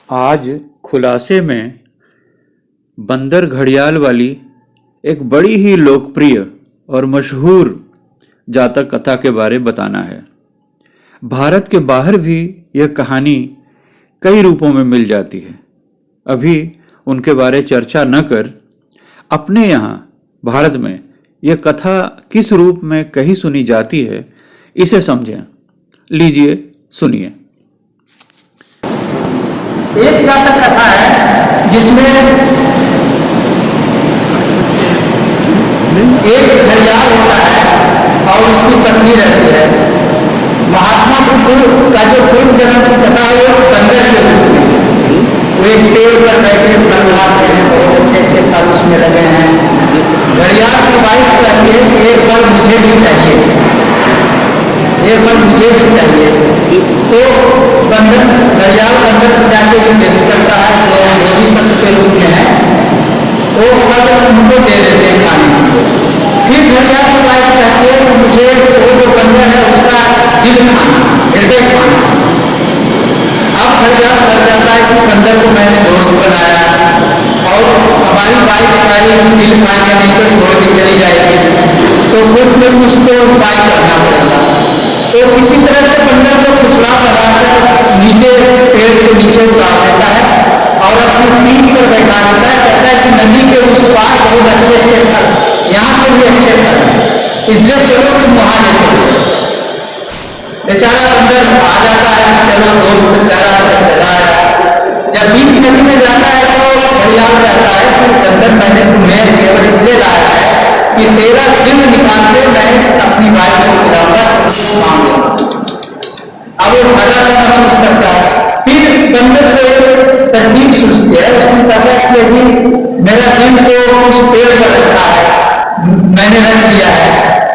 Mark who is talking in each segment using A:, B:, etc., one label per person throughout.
A: आज खुलासे में बंदर घड़ियाल वाली एक बड़ी ही लोकप्रिय और मशहूर जातक कथा के बारे बताना है। भारत के बाहर भी यह कहानी कई रूपों में मिल जाती है। अभी उनके बारे चर्चा न कर अपने यहाँ भारत में यह कथा किस रूप में कहीं सुनी जाती है, इसे समझें। लीजिए सुनिए।
B: एक जातक कथा है जिसमें एक घड़ियाल होता है और उसकी पत्नी रहती है। महात्मा बुद्ध का जो पूर्व जन्म की कथा है वो बंदर के रूप में, वो एक पेड़ पर बैठे फल खाते हैं, बहुत अच्छे अच्छे फल उसमें लगे हैं। घड़ियाल की वाइफ कहती है कि एक फल मुझे भी चाहिए, एक फल मुझे भी चाहिए। तो बंदर घड़ियाल बंदर से जाके रिक्वेस्ट करता है जो मेरी फल के रूप में है, वो फल उनको दे देते हैं खाने को। फिर घड़ियाल की वाइफ कहती है कि मुझे वो जो बंदर है उसका दिल खाना, हृदय खाना। अब घड़ियाल कर जाता है कि बंदर को मैंने दोस्त बनाया और हमारी वाइफ हमारी दिल खाएंगे नहीं तो छोड़ के चली जाएगी, तो खुद में उसको उपाय करना पड़ेगा। तो इसी तरह से बंदर को फुसला बनाकर नीचे पेड़ से नीचे उतार देता है और अपनी पीठ पर बैठा देता है। कहता है कि नदी के उस पार बहुत अच्छे अच्छे फल, यहाँ से भी अच्छे फल, इसलिए चलो तुम वहां ले चलो। बेचारा बंदर आ जाता है, चलो दोस्त चला जब बीच नदी में जाता है तो घड़ियाल कहता है कि बंदर मैंने तुम्हें केवल इसलिए लाया है कि तेरा दिल निकाल के मैं अपनी वाइफ को खिलाऊंगा। अब वो मजा सा महसूस करता है। फिर बंदर को तरकीब सूझती है, उसने कहा कि अभी मेरा दिल तो उस पेड़ पर रखा है, मैंने रख दिया है।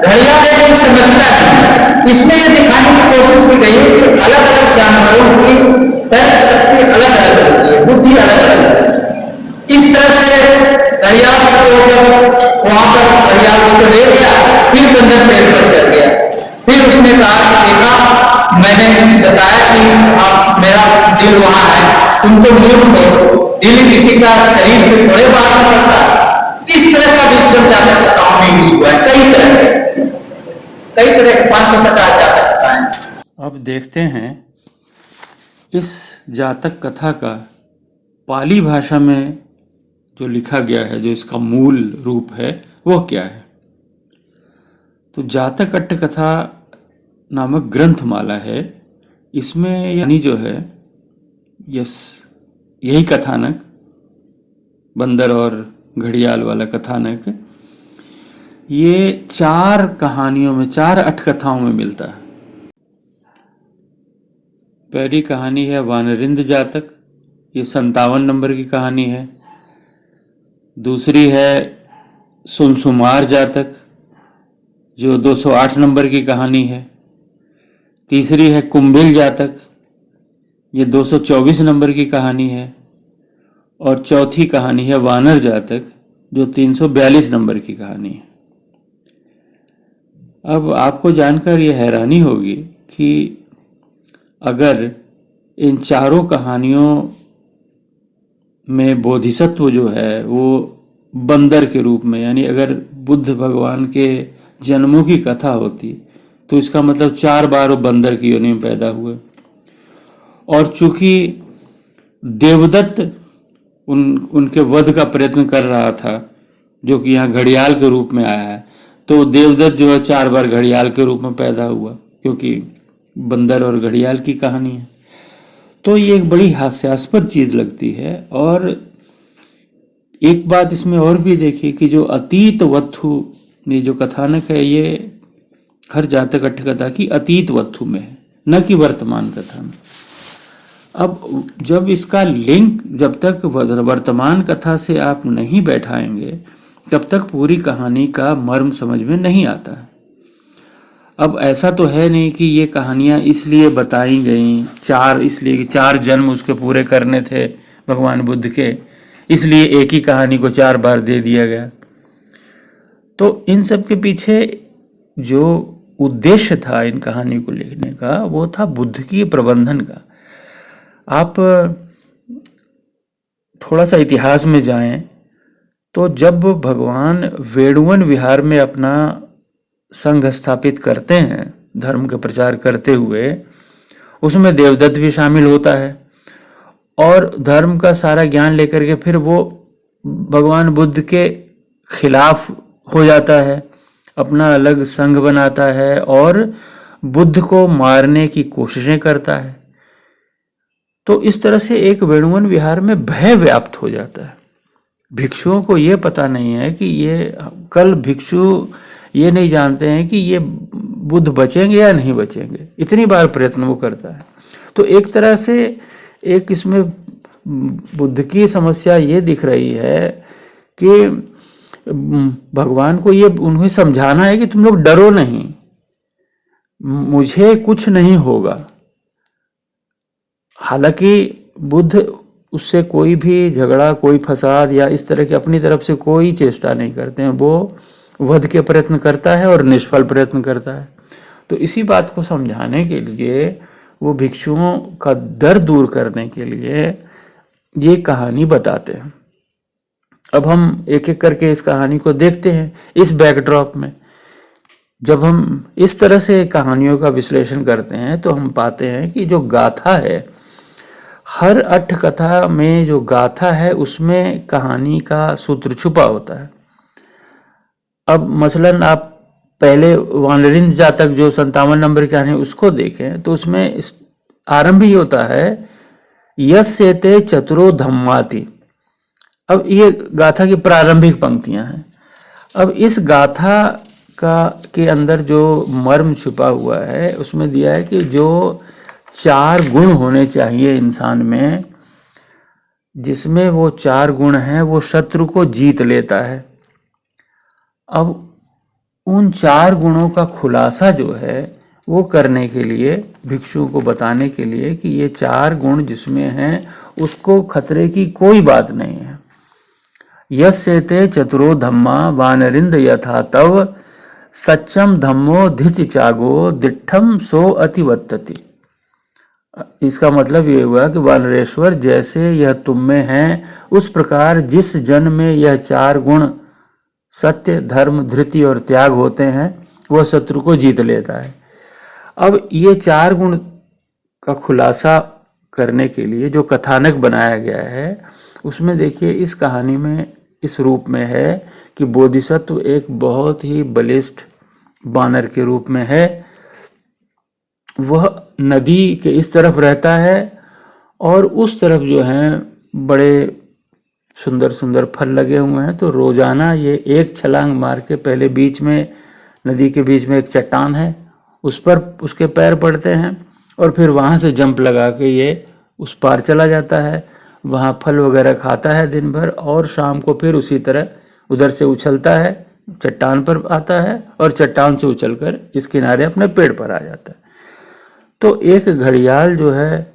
B: घड़ियाल लेकिन समझता नहीं। इसमें यह दिखाने की कोशिश की गई है कि अलग अलग जानवरों की तर्क शक्ति अलग अलग होती है, बुद्धि अलग अलग है। इस तरह से घड़ियाल को जब वहां पर घड़ियाल को ले गया, फिर बंदर पेड़ पर चढ़ गया। फिर उसने कहा कि देखा, मैंने बताया कि आप मेरा दिल वहां है, तुम तो मूर्ख हो, दिल किसी का शरीर से थोड़े बाहर नहीं पड़ता। इस तरह का विजडम जातक कथाओं में यूज हुआ है। कई तरह के 550 जातक कथाएं।
A: अब देखते हैं इस जातक कथा का पाली भाषा में जो लिखा गया है, जो इसका मूल रूप है, वो क्या है। तो जातक अट्ट कथा नामक ग्रंथमाला है। इसमें यानी जो है यही कथानक, बंदर और घड़ियाल वाला कथानक, ये 4 कहानियों में, 4 अट्ठकथाओं में मिलता है। पहली कहानी है वानरिंद जातक, ये 57 नंबर की कहानी है। दूसरी है सुलसुमार जातक, जो 208 नंबर की कहानी है। तीसरी है कुंभिल जातक, ये 224 नंबर की कहानी है। और चौथी कहानी है वानर जातक, जो 342 नंबर की कहानी है। अब आपको जानकर यह हैरानी होगी कि अगर इन चारों कहानियों में बोधिसत्व जो है वो बंदर के रूप में, यानी अगर बुद्ध भगवान के जन्मों की कथा होती तो इसका मतलब 4 बार वो बंदर की योनि में पैदा हुए। और चूंकि देवदत्त उनके वध का प्रयत्न कर रहा था, जो कि यहाँ घड़ियाल के रूप में आया है, तो देवदत्त जो है 4 बार घड़ियाल के रूप में पैदा हुआ, क्योंकि बंदर और घड़ियाल की कहानी है। तो ये एक बड़ी हास्यास्पद चीज लगती है। और एक बात इसमें और भी देखिए कि जो अतीत वत्थु, ये जो कथानक है, ये हर जातक अट्ठ कथा की अतीत वत्थु में है, न कि वर्तमान कथा में। अब जब इसका लिंक, जब तक वर्तमान कथा से आप नहीं बैठाएंगे, तब तक पूरी कहानी का मर्म समझ में नहीं आता है। अब ऐसा तो है नहीं कि ये कहानियां इसलिए बताई गई, इसलिए कि 4 जन्म उसके पूरे करने थे भगवान बुद्ध के, इसलिए एक ही कहानी को 4 बार दे दिया गया। तो इन सब के पीछे जो उद्देश्य था इन कहानी को लिखने का, वो था बुद्ध की प्रबंधन का। आप थोड़ा सा इतिहास में जाएं तो जब भगवान वेणुवन विहार में अपना संघ स्थापित करते हैं धर्म का प्रचार करते हुए, उसमें देवदत्त भी शामिल होता है और धर्म का सारा ज्ञान लेकर के फिर वो भगवान बुद्ध के खिलाफ हो जाता है, अपना अलग संघ बनाता है और बुद्ध को मारने की कोशिशें करता है। तो इस तरह से एक वेणुवन विहार में भय व्याप्त हो जाता है। भिक्षुओं को ये पता नहीं है कि ये कल भिक्षु ये नहीं जानते हैं कि ये बुद्ध बचेंगे या नहीं बचेंगे, इतनी बार प्रयत्न वो करता है। तो एक तरह से एक इसमें बुद्ध की समस्या ये दिख रही है कि भगवान को ये उन्हें समझाना है कि तुम लोग डरो नहीं, मुझे कुछ नहीं होगा। हालांकि बुद्ध उससे कोई भी झगड़ा, कोई फसाद या इस तरह की अपनी तरफ से कोई चेष्टा नहीं करते हैं, वो वध के प्रयत्न करता है और निष्फल प्रयत्न करता है। तो इसी बात को समझाने के लिए, वो भिक्षुओं का डर दूर करने के लिए ये कहानी बताते हैं। अब हम एक एक करके इस कहानी को देखते हैं। इस बैकड्रॉप में जब हम इस तरह से कहानियों का विश्लेषण करते हैं तो हम पाते हैं कि जो गाथा है, हर अट्ठ कथा में जो गाथा है उसमें कहानी का सूत्र छुपा होता है। अब मसलन आप पहले वानरिंस जातक जो 57 नंबर की कहानी उसको देखें तो उसमें आरंभ ही होता है यस्यते चतुरो धम्माति। अब ये गाथा की प्रारंभिक पंक्तियां हैं। अब इस गाथा के अंदर जो मर्म छुपा हुआ है उसमें दिया है कि जो 4 गुण होने चाहिए इंसान में, जिसमें वो 4 गुण हैं, वो शत्रु को जीत लेता है। अब उन 4 गुणों का खुलासा जो है वो करने के लिए, भिक्षुओं को बताने के लिए कि ये 4 गुण जिसमें हैं उसको खतरे की कोई बात नहीं है। यस्यते चतुरो धम्मा वानरिंद यथा तव सच्चम धम्मो धिच चागो दिट्ठम सो अतिवत्तति। इसका मतलब ये हुआ कि वानरेश्वर, जैसे यह तुम में है उस प्रकार जिस जन में यह 4 गुण सत्य, धर्म, धृति और त्याग होते हैं वह शत्रु को जीत लेता है। अब ये 4 गुण का खुलासा करने के लिए जो कथानक बनाया गया है उसमें देखिए इस कहानी में इस रूप में है कि बोधिसत्व एक बहुत ही बलिष्ठ बानर के रूप में है। वह नदी के इस तरफ रहता है और उस तरफ जो है बड़े सुंदर सुंदर फल लगे हुए हैं। तो रोजाना ये एक छलांग मार के, पहले बीच में नदी के बीच में एक चट्टान है उस पर उसके पैर पड़ते हैं और फिर वहाँ से जंप लगा के ये उस पार चला जाता है, वहाँ फल वगैरह खाता है दिन भर और शाम को फिर उसी तरह उधर से उछलता है, चट्टान पर आता है और चट्टान से उछलकर इस किनारे अपने पेड़ पर आ जाता है। तो एक घड़ियाल जो है,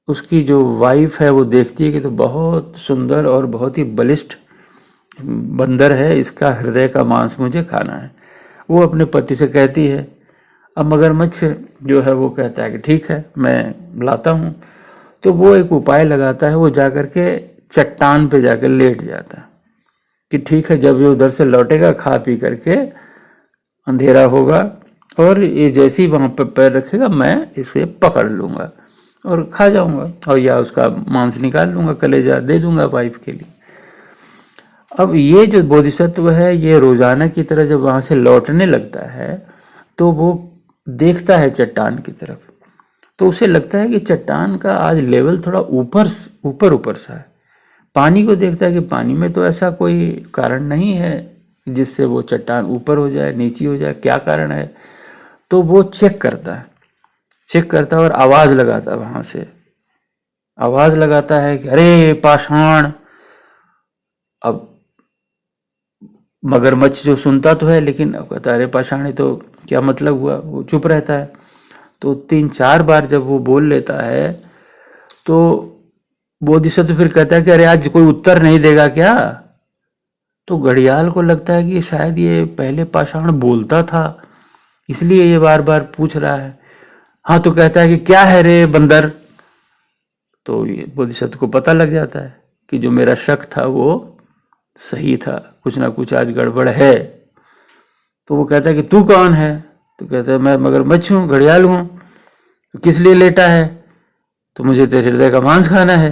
A: उसकी जो वाइफ है वो देखती है कि तो बहुत सुंदर और बहुत ही बलिष्ठ बंदर है, इसका हृदय का मांस मुझे खाना है। वो अपने पति से कहती है। अब मगरमच्छ जो है वो कहता है कि ठीक है मैं लाता हूँ। तो वो एक उपाय लगाता है, वो जाकर के चट्टान पे जाकर लेट जाता है कि ठीक है जब ये उधर से लौटेगा खा पी करके, अंधेरा होगा और ये जैसे ही वहाँ पर पैर रखेगा मैं इसे पकड़ लूँगा और खा जाऊँगा और या उसका मांस निकाल लूँगा, कलेजा दे दूँगा वाइफ के लिए। अब ये जो बोधिसत्व है ये रोजाना की तरह जब वहाँ से लौटने लगता है तो वो देखता है चट्टान की तरफ, तो उसे लगता है कि चट्टान का आज लेवल थोड़ा ऊपर सा है। पानी को देखता है कि पानी में तो ऐसा कोई कारण नहीं है जिससे वो चट्टान ऊपर हो जाए नीची हो जाए, क्या कारण है। तो वो चेक करता है और आवाज लगाता है, वहां से आवाज लगाता है कि अरे पाषाण। अब मगरमच्छ जो सुनता तो है लेकिन अब कहता है अरे पाषाण, तो क्या मतलब हुआ, वो चुप रहता है। तो 3-4 बार जब वो बोल लेता है तो बोधिसत्व फिर कहता है कि अरे आज कोई उत्तर नहीं देगा क्या। तो घड़ियाल को लगता है कि शायद ये पहले पाषाण बोलता था इसलिए ये बार बार पूछ रहा है। हाँ, तो कहता है कि क्या है रे बंदर। तो ये बोधिसत्व को पता लग जाता है कि जो मेरा शक था वो सही था, कुछ ना कुछ आज गड़बड़ है। तो वो कहता है कि तू कौन है? तो कहता है मैं मगरमच्छ हूँ, घड़ियाल हूँ। तो किस लिए लेटा है? तो मुझे तेरे हृदय का मांस खाना है।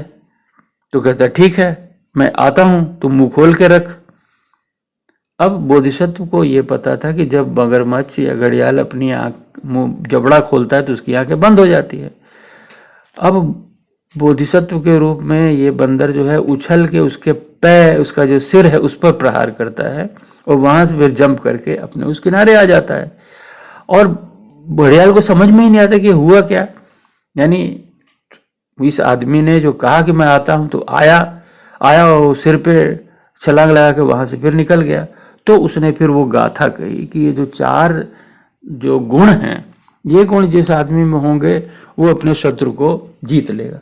A: तो कहता है ठीक है, मैं आता हूँ, तुम मुंह खोल के रख। अब बोधिसत्व को ये पता था कि जब मगरमच्छ या घड़ियाल अपनी आँख मुंह जबड़ा खोलता है तो उसकी आंखें बंद हो जाती है। अब बोधिसत्व के रूप में ये बंदर जो है उछल के उसके पैर, उसका जो सिर है उस पर प्रहार करता है और वहां से फिर जंप करके अपने उस किनारे आ जाता है। और घड़ियाल को समझ में ही नहीं आता कि हुआ क्या। यानी इस आदमी ने जो कहा कि मैं आता हूं तो आया और सिर पे छलांग लगा के वहां से फिर निकल गया। तो उसने फिर वो गाथा कही कि ये जो 4 जो गुण हैं, ये गुण जिस आदमी में होंगे वो अपने शत्रु को जीत लेगा।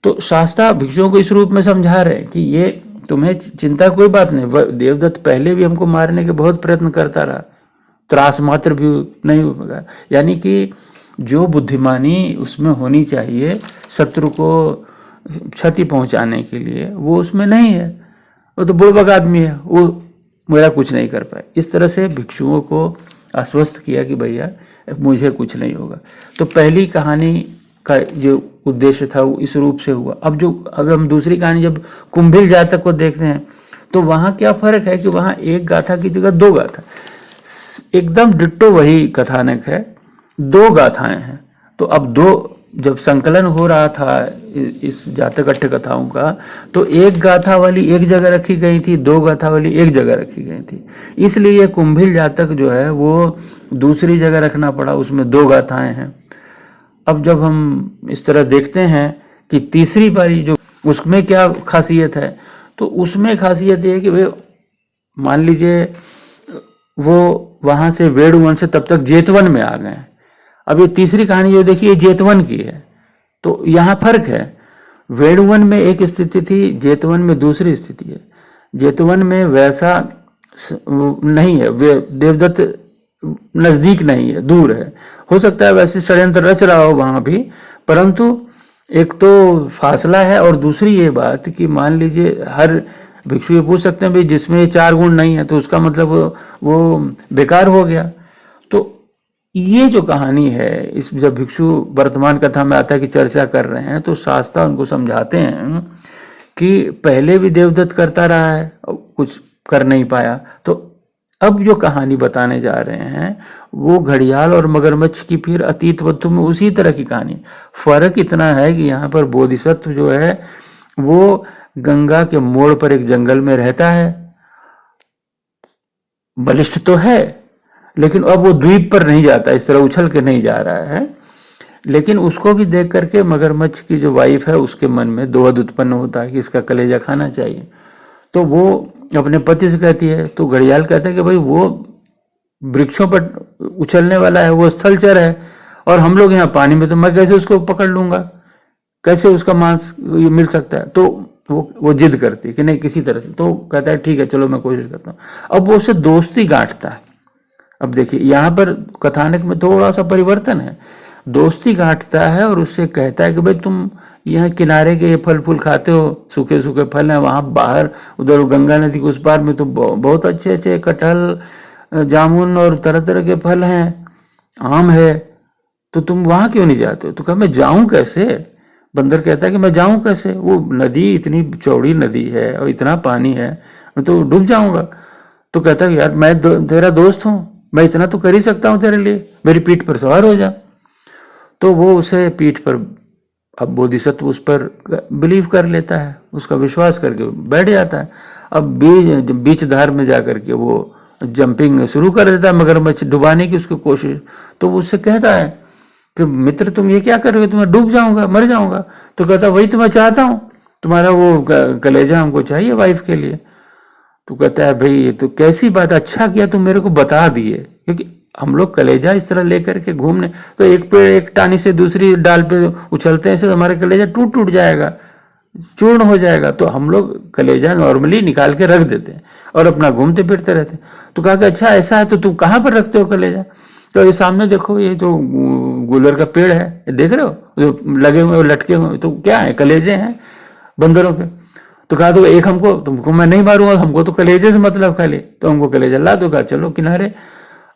A: तो शास्त्रा भिक्षुओं को इस रूप में समझा रहे हैं कि ये तुम्हें चिंता कोई बात नहीं। देवदत्त पहले भी हमको मारने के बहुत प्रयत्न करता रहा, त्रास मात्र भी नहीं होगा। यानी कि जो बुद्धिमानी उसमें होनी चाहिए शत्रु को क्षति पहुंचाने के लिए, वो उसमें नहीं है। वो तो बुड़बक आदमी है, वो मेरा कुछ नहीं कर पाए। इस तरह से भिक्षुओं को आश्वस्त किया कि भैया मुझे कुछ नहीं होगा। तो पहली कहानी का जो उद्देश्य था वो इस रूप से हुआ। अब हम दूसरी कहानी जब कुंभिल जातक को देखते हैं तो वहां क्या फर्क है कि वहां एक गाथा की जगह 2 गाथा, एकदम डिट्टो वही कथानक है, 2 गाथाएं हैं। तो अब 2 जब संकलन हो रहा था इस जातक अट्ठ कथाओं का, तो एक गाथा वाली एक जगह रखी गई थी, 2 गाथा वाली एक जगह रखी गई थी। इसलिए ये कुंभिल जातक जो है वो दूसरी जगह रखना पड़ा, उसमें 2 गाथाएं हैं। अब जब हम इस तरह देखते हैं कि तीसरी पारी जो, उसमें क्या खासियत है, तो उसमें खासियत ये है कि भाई मान लीजिए वो वहां से वेणुवन से तब तक जेतवन में आ गए। अब ये तीसरी कहानी जो देखिए जेतवन की है, तो यहाँ फर्क है। वेणुवन में एक स्थिति थी, जेतवन में दूसरी स्थिति है। जेतवन में वैसा नहीं है, देवदत्त नजदीक नहीं है, दूर है। हो सकता है वैसे षड्यंत्र रच रहा हो वहां भी, परंतु एक तो फासला है और दूसरी ये बात कि मान लीजिए हर भिक्षु ये पूछ सकते हैं भाई जिसमें ये 4 गुण नहीं है तो उसका मतलब वो बेकार हो गया। तो ये जो कहानी है, इस जब भिक्षु वर्तमान कथा में आता है कि चर्चा कर रहे हैं तो शास्त्रा उनको समझाते हैं कि पहले भी देवदत्त करता रहा है, कुछ कर नहीं पाया। तो अब जो कहानी बताने जा रहे हैं वो घड़ियाल और मगरमच्छ की फिर अतीत वस्तु में उसी तरह की कहानी। फर्क इतना है कि यहाँ पर बोधिसत्व जो है वो गंगा के मोड़ पर एक जंगल में रहता है, बलिष्ठ तो है, लेकिन अब वो द्वीप पर नहीं जाता, इस तरह उछल के नहीं जा रहा है। लेकिन उसको भी देख करके मगरमच्छ की जो वाइफ है उसके मन में दोहद उत्पन्न होता है कि इसका कलेजा खाना चाहिए। तो वो अपने पति से कहती है, तो घड़ियाल कहता है कि भाई वो वृक्षों पर उछलने वाला है, वो स्थलचर है, और हम लोग यहाँ पानी में, तो मैं कैसे उसको पकड़ लूंगा, कैसे उसका मांस मिल सकता है। तो वो जिद करती है कि नहीं किसी तरह से। तो कहता है ठीक है चलो मैं कोशिश करता हूँ। अब वो उससे दोस्ती गांठता है। अब देखिए यहाँ पर कथानक में थोड़ा सा परिवर्तन है, दोस्ती गांठता है और उससे कहता है कि भाई तुम यहाँ किनारे के ये फल फूल खाते हो, सूखे सूखे फल हैं, वहाँ बाहर उधर गंगा नदी के उस पार में तो बहुत अच्छे अच्छे कटहल जामुन और तरह तरह के फल हैं, आम है, तो तुम वहाँ क्यों नहीं जाते हो। तो कहा मैं जाऊं कैसे। बंदर कहता है कि मैं जाऊं कैसे, वो नदी इतनी चौड़ी नदी है और इतना पानी है, मैं तो डूब जाऊंगा। तो कहता है यार मैं तेरा दोस्त हूँ, मैं इतना तो कर ही सकता हूँ तेरे लिए, मेरी पीठ पर सवार हो जा। तो वो उसे पीठ पर, अब बोधिसत्व उस पर बिलीव कर लेता है, उसका विश्वास करके बैठ जाता है। अब बीच धार में जाकर के वो जंपिंग शुरू कर देता है, मगरमच्छ डुबाने की उसकी कोशिश। तो वो उससे कहता है कि मित्र तुम ये क्या कर रहे हो, तुम्हें डूब जाऊंगा, मर जाऊंगा। तो कहता वही तो मैं चाहता हूँ, तुम्हारा वो कलेजा हमको चाहिए वाइफ के लिए। तो कहता है भाई ये तो कैसी बात, अच्छा किया तुम मेरे को बता दिए, क्योंकि हम लोग कलेजा इस तरह लेकर के घूमने, तो एक पेड़ एक टानी से दूसरी डाल पे उछलते हैं से हमारा कलेजा टूट टूट जाएगा, चूर्ण हो जाएगा। तो हम लोग कलेजा नॉर्मली निकाल के रख देते हैं और अपना घूमते फिरते रहते हैं। तो कहा कि अच्छा ऐसा है तो तुम कहाँ पर रखते हो कलेजा। तो ये सामने देखो, ये जो गुलर का पेड़ है, ये देख रहे हो जो लगे हुए लटके हुए, तो क्या है, कलेजे हैं बंदरों के। तो कहा तो एक हमको, तुमको मैं नहीं मारूंगा, हमको तो कलेजे से मतलब खाली, तो हमको कलेजा ला दो। कहा चलो किनारे।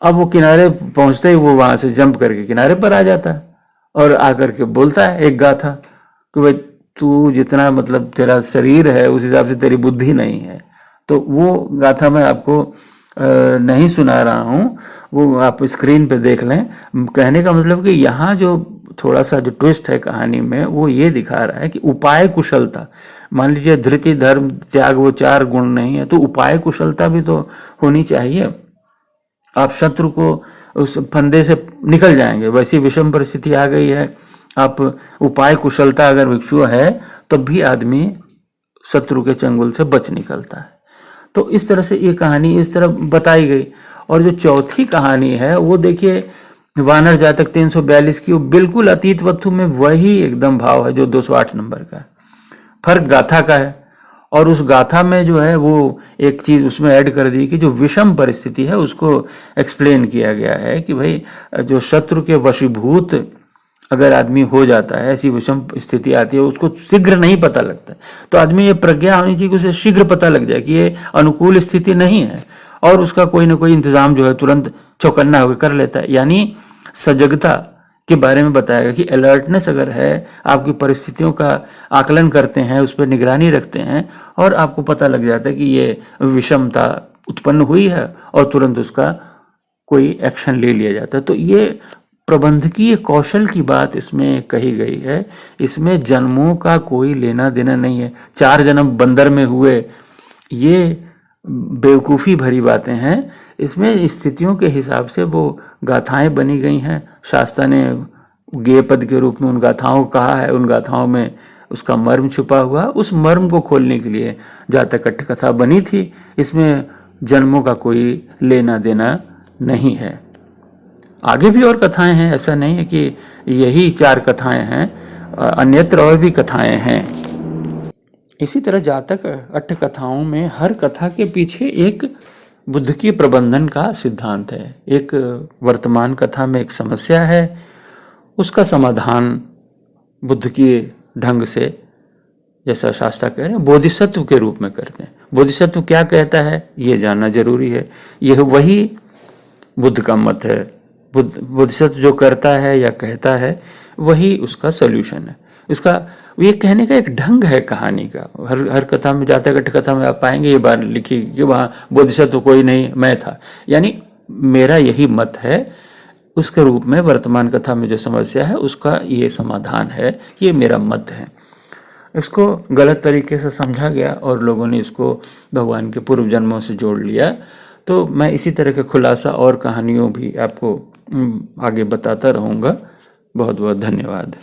A: अब वो किनारे पहुंचते ही वो वहां से जंप करके किनारे पर आ जाता है और आकर के बोलता है एक गाथा कि भाई तू जितना मतलब तेरा शरीर है उस हिसाब से तेरी बुद्धि नहीं है। तो वो गाथा मैं आपको नहीं सुना रहा हूँ, वो आप स्क्रीन पे देख लें। कहने का मतलब कि यहाँ जो थोड़ा सा जो ट्विस्ट है कहानी में वो ये दिखा रहा है कि उपाय कुशलता, मान लीजिए धृति धर्म त्याग वो 4 गुण नहीं है तो उपाय कुशलता भी तो होनी चाहिए। आप शत्रु को उस फंदे से निकल जाएंगे, वैसी विषम परिस्थिति आ गई है, आप उपाय कुशलता अगर भिक्षु है तब भी आदमी शत्रु के चंगुल से बच निकलता है। तो इस तरह से ये कहानी इस तरह बताई गई। और जो चौथी कहानी है वो देखिए वानर जातक 342 की, वो बिल्कुल अतीत वस्तु में वही एकदम भाव है जो 208 नंबर का है, फर्क गाथा का है। और उस गाथा में जो है वो एक चीज उसमें ऐड कर दी कि जो विषम परिस्थिति है उसको एक्सप्लेन किया गया है कि भाई जो शत्रु के वशीभूत अगर आदमी हो जाता है, ऐसी विषम स्थिति आती है, उसको शीघ्र नहीं पता लगता, तो आदमी ये प्रज्ञा होनी चाहिए कि उसे शीघ्र पता लग जाए कि ये अनुकूल स्थिति नहीं है और उसका कोई ना कोई इंतजाम जो है तुरंत चौकन्ना होकर कर लेता है। यानी सजगता के बारे में बताएगा कि अलर्टनेस अगर है, आपकी परिस्थितियों का आकलन करते हैं, उस पर निगरानी रखते हैं और आपको पता लग जाता है कि ये विषमता उत्पन्न हुई है और तुरंत उसका कोई एक्शन ले लिया जाता है। तो ये प्रबंधकीय कौशल की बात इसमें कही गई है। इसमें जन्मों का कोई लेना देना नहीं है। 4 जन्म बंदर में हुए, ये बेवकूफ़ी भरी बातें हैं। इसमें स्थितियों के हिसाब से वो गाथाएं बनी गई हैं। शास्त्रा ने गेय पद के रूप में उन गाथाओं को कहा है, उन गाथाओं में उसका मर्म छुपा हुआ, उस मर्म को खोलने के लिए जातक अट्ठ कथा बनी थी। इसमें जन्मों का कोई लेना देना नहीं है। आगे भी और कथाएं हैं, ऐसा नहीं है कि यही 4 कथाएं हैं, अन्यत्र और भी कथाएं हैं। इसी तरह जातक अट्ठ कथाओं में हर कथा के पीछे एक बुद्ध की प्रबंधन का सिद्धांत है। एक वर्तमान कथा में एक समस्या है, उसका समाधान बुद्ध के ढंग से, जैसा शास्त्रा कह रहे हैं, बोधिसत्व के रूप में करते हैं। बोधिसत्व क्या कहता है ये जानना जरूरी है। यह वही बुद्ध का मत है। बोधिसत्व जो करता है या कहता है वही उसका सॉल्यूशन है। उसका ये कहने का एक ढंग है कहानी का। हर कथा में, जातक अट्ठ कथा में आप पाएंगे ये बात लिखी कि वहाँ बोधिसत्व कोई नहीं, मैं था, यानी मेरा यही मत है। उसके रूप में वर्तमान कथा में जो समस्या है उसका ये समाधान है, ये मेरा मत है। इसको गलत तरीके से समझा गया और लोगों ने इसको भगवान के पूर्व जन्मों से जोड़ लिया। तो मैं इसी तरह के खुलासा और कहानियों भी आपको आगे बताता रहूँगा। बहुत बहुत धन्यवाद।